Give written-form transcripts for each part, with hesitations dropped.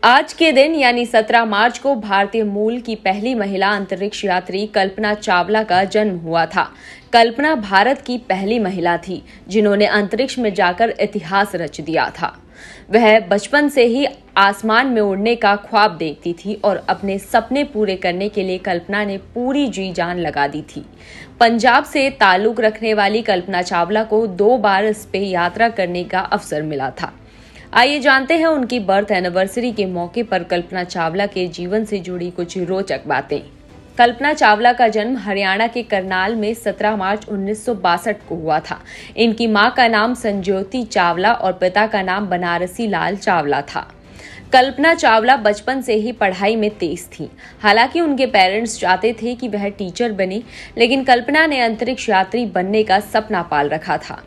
आज के दिन यानी 17 मार्च को भारतीय मूल की पहली महिला अंतरिक्ष यात्री कल्पना चावला का जन्म हुआ था। कल्पना भारत की पहली महिला थी जिन्होंने अंतरिक्ष में जाकर इतिहास रच दिया था। वह बचपन से ही आसमान में उड़ने का ख्वाब देखती थी और अपने सपने पूरे करने के लिए कल्पना ने पूरी जी जान लगा दी थी। पंजाब से ताल्लुक रखने वाली कल्पना चावला को 2 बार इस पे यात्रा करने का अवसर मिला था। आइए जानते हैं उनकी बर्थ एनिवर्सरी के मौके पर कल्पना चावला के जीवन से जुड़ी कुछ रोचक बातें। कल्पना चावला का जन्म हरियाणा के करनाल में 17 मार्च 1962 को हुआ था। इनकी मां का नाम संज्योति चावला और पिता का नाम बनारसी लाल चावला था। कल्पना चावला बचपन से ही पढ़ाई में तेज थी। हालांकि उनके पेरेंट्स चाहते थे कि वह टीचर बने, लेकिन कल्पना ने अंतरिक्ष यात्री बनने का सपना पाल रखा था।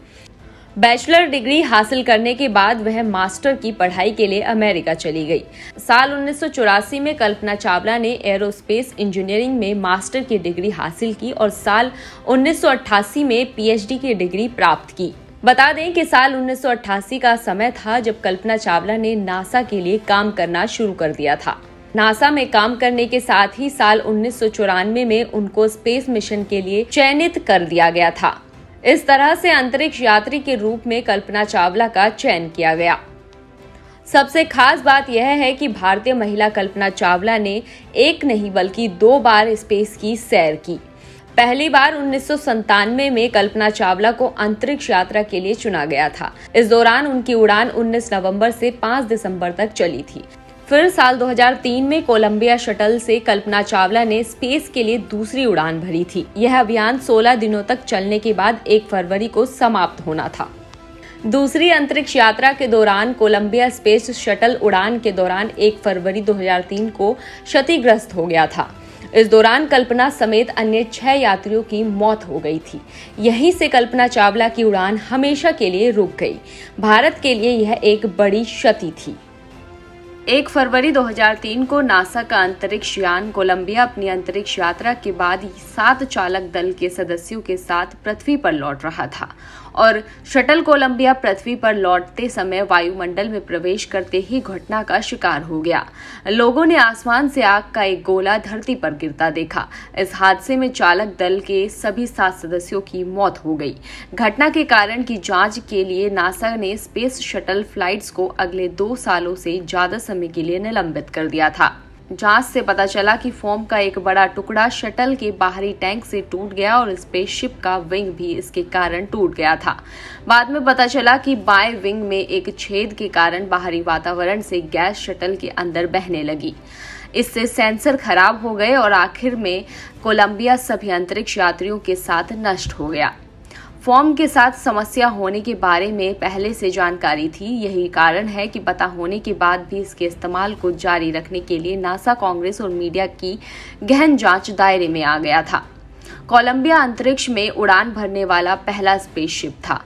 बैचलर डिग्री हासिल करने के बाद वह मास्टर की पढ़ाई के लिए अमेरिका चली गई। साल 1984 में कल्पना चावला ने एरोस्पेस इंजीनियरिंग में मास्टर की डिग्री हासिल की और साल 1988 में पीएचडी की डिग्री प्राप्त की। बता दें कि साल 1988 का समय था जब कल्पना चावला ने नासा के लिए काम करना शुरू कर दिया था। नासा में काम करने के साथ ही साल 1994 में उनको स्पेस मिशन के लिए चयनित कर दिया गया था। इस तरह से अंतरिक्ष यात्री के रूप में कल्पना चावला का चयन किया गया। सबसे खास बात यह है कि भारतीय महिला कल्पना चावला ने एक नहीं बल्कि 2 बार स्पेस की सैर की। पहली बार 1997 में कल्पना चावला को अंतरिक्ष यात्रा के लिए चुना गया था। इस दौरान उनकी उड़ान 19 नवंबर से 5 दिसंबर तक चली थी। फिर साल 2003 में कोलंबिया शटल से कल्पना चावला ने स्पेस के लिए दूसरी उड़ान भरी थी। यह अभियान 16 दिनों तक चलने के बाद 1 फरवरी को समाप्त होना था। दूसरी अंतरिक्ष यात्रा के दौरान कोलंबिया स्पेस शटल उड़ान के दौरान 1 फरवरी 2003 को क्षतिग्रस्त हो गया था। इस दौरान कल्पना समेत अन्य 6 यात्रियों की मौत हो गई थी। यहीं से कल्पना चावला की उड़ान हमेशा के लिए रुक गई। भारत के लिए यह एक बड़ी क्षति थी। 1 फरवरी 2003 को नासा का अंतरिक्ष यान कोलंबिया अपनी अंतरिक्ष यात्रा के बाद 7 चालक दल के सदस्यों के साथ पृथ्वी पर लौट रहा था और शटल कोलंबिया पृथ्वी पर लौटते समय वायुमंडल में प्रवेश करते ही घटना का शिकार हो गया। लोगों ने आसमान से आग का एक गोला धरती पर गिरता देखा। इस हादसे में चालक दल के सभी 7 सदस्यों की मौत हो गई। घटना के कारण की जांच के लिए नासा ने स्पेस शटल फ्लाइट्स को अगले 2 सालों से ज्यादा समय के लिए निलंबित कर दिया था। जांच से पता चला कि फोम का एक बड़ा टुकड़ा शटल के बाहरी टैंक से टूट गया और स्पेसशिप का विंग भी इसके कारण टूट गया था। बाद में पता चला कि बाएं विंग में एक छेद के कारण बाहरी वातावरण से गैस शटल के अंदर बहने लगी। इससे सेंसर खराब हो गए और आखिर में कोलंबिया सभी अंतरिक्ष यात्रियों के साथ नष्ट हो गया। फॉर्म के साथ समस्या होने के बारे में पहले से जानकारी थी। यही कारण है कि पता होने के बाद भी इसके इस्तेमाल को जारी रखने के लिए नासा, कांग्रेस और मीडिया की गहन जांच दायरे में आ गया था। कोलंबिया अंतरिक्ष में उड़ान भरने वाला पहला स्पेसशिप था।